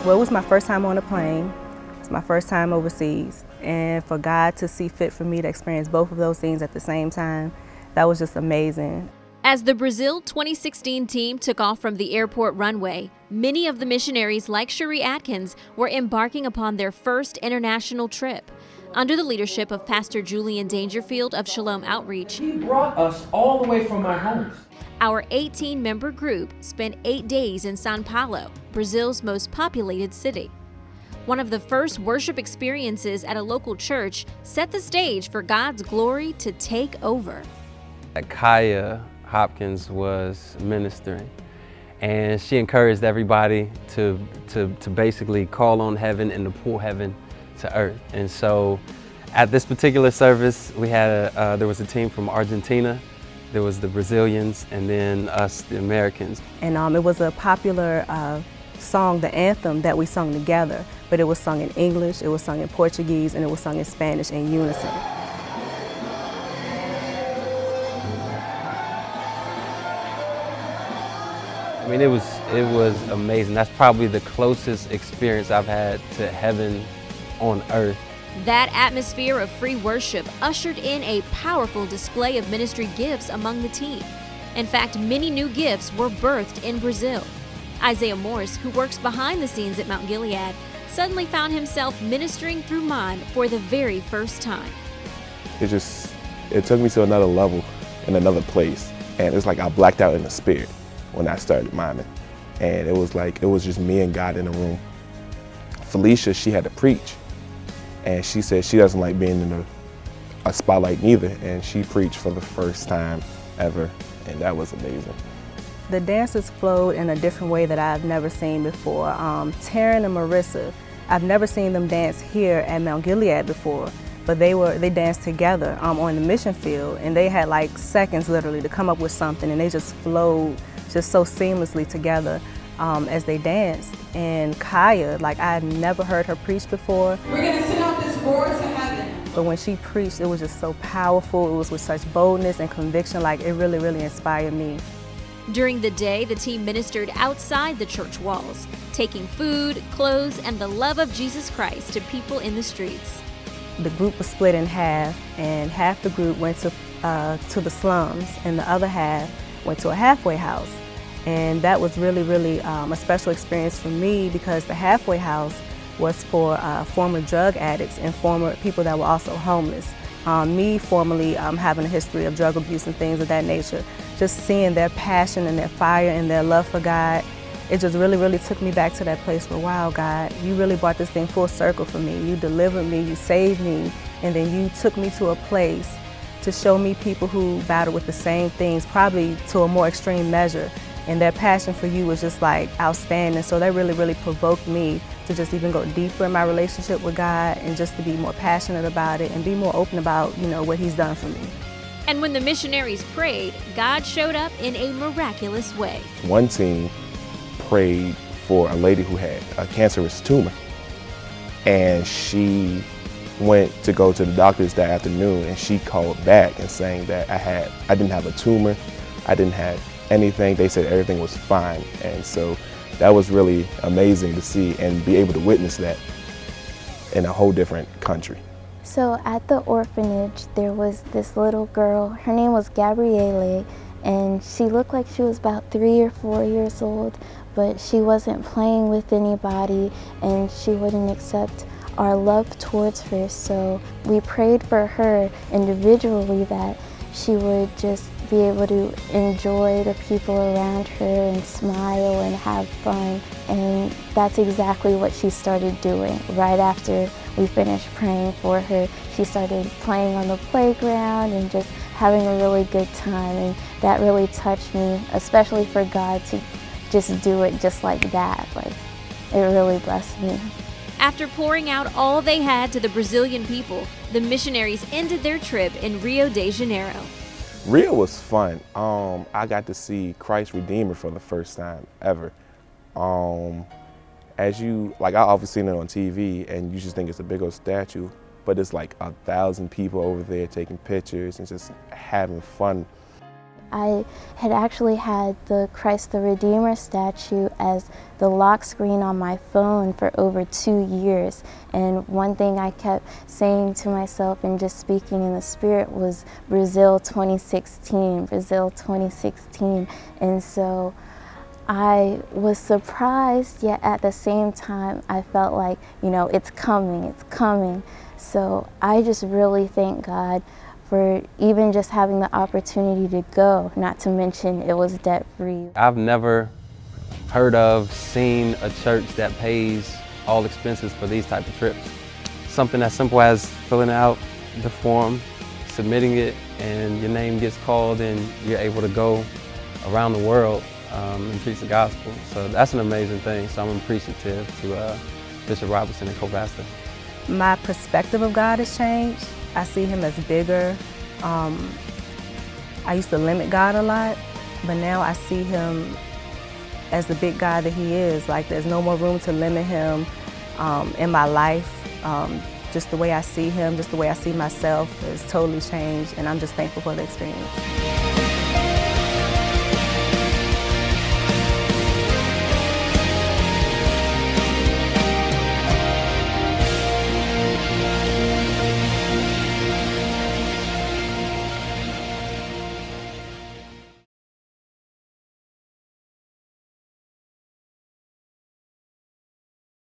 Well, it was my first time on a plane. It's my first time overseas. And for God to see fit for me to experience both of those things at the same time, that was just amazing. As the Brazil 2016 team took off from the airport runway, many of the missionaries like Cherie Atkins were embarking upon their first international trip. Under the leadership of Pastor Julian Dangerfield of Shalom Outreach, he brought us all the way from our homes. Our 18-member group spent 8 days in São Paulo, Brazil's most populated city. One of the first worship experiences at a local church set the stage for God's glory to take over. Kaya Hopkins was ministering, and she encouraged everybody to basically call on heaven and to pull heaven to earth. And so at this particular service, we had there was a team from Argentina, there was the Brazilians, and then us, the Americans. And it was a popular song, the anthem that we sung together, but it was sung in English, it was sung in Portuguese, and it was sung in Spanish in unison. I mean, it was amazing. That's probably the closest experience I've had to heaven on earth. That atmosphere of free worship ushered in a powerful display of ministry gifts among the team. In fact, many new gifts were birthed in Brazil. Isaiah Morse, who works behind the scenes at Mt.Gilead, suddenly found himself ministering through mime for the very first time. It took me to another level in another place. And it's like I blacked out in the spirit when I started miming. And it was just me and God in the room. Felicia, she had to preach. And she said she doesn't like being in a spotlight neither. And she preached for the first time ever. And that was amazing. The dancers flowed in a different way that I've never seen before. Taryn and Marissa, I've never seen them dance here at Mount Gilead before, but they danced together on the mission field, and they had like seconds literally to come up with something, and they just flowed just so seamlessly together as they danced. And Kaya, like I had never heard her preach before. We're gonna send out this roar to heaven. But when she preached, it was just so powerful. It was with such boldness and conviction, like it really, really inspired me. During the day, the team ministered outside the church walls, taking food, clothes, and the love of Jesus Christ to people in the streets. The group was split in half, and half the group went to the slums, and the other half went to a halfway house. And that was really, really a special experience for me, because the halfway house was for former drug addicts and former people that were also homeless. Me formerly having a history of drug abuse and things of that nature, just seeing their passion and their fire and their love for God, it just really, really took me back to that place where, wow, God, you really brought this thing full circle for me. You delivered me, you saved me, and then you took me to a place to show me people who battle with the same things, probably to a more extreme measure. And their passion for you was just like outstanding. So that really, really provoked me to just even go deeper in my relationship with God, and just to be more passionate about it and be more open about, what He's done for me. And when the missionaries prayed, God showed up in a miraculous way. One team prayed for a lady who had a cancerous tumor, and she went to go to the doctors that afternoon, and she called back and saying that I didn't have a tumor, I didn't have anything. They said everything was fine. And so that was really amazing to see and be able to witness that in a whole different country. So at the orphanage, there was this little girl. Her name was Gabriele, and she looked like she was about 3 or 4 years old, but she wasn't playing with anybody, and she wouldn't accept our love towards her. So we prayed for her individually that she would just be able to enjoy the people around her and smile and have fun. And that's exactly what she started doing. Right after we finished praying for her, she started playing on the playground and just having a really good time. And that really touched me, especially for God to just do it just like that. Like, it really blessed me. After pouring out all they had to the Brazilian people, the missionaries ended their trip in Rio de Janeiro. Rio was fun. I got to see Christ Redeemer for the first time ever. I obviously seen it on TV, and you just think it's a big old statue, but it's like 1,000 people over there taking pictures and just having fun. I had actually had the Christ the Redeemer statue as the lock screen on my phone for over 2 years. And one thing I kept saying to myself and just speaking in the Spirit was Brazil 2016, Brazil 2016. And so I was surprised, yet at the same time, I felt like, you know, it's coming, it's coming. So I just really thank God for even just having the opportunity to go, not to mention it was debt-free. I've never heard of, seen a church that pays all expenses for these type of trips. Something as simple as filling out the form, submitting it, and your name gets called and you're able to go around the world and preach the gospel. So that's an amazing thing. So I'm appreciative to Bishop Robinson and co-pastor. My perspective of God has changed. I see him as bigger. I used to limit God a lot, but now I see him as the big God that he is. Like, there's no more room to limit him in my life. Just the way I see him, just the way I see myself has totally changed, and I'm just thankful for the experience.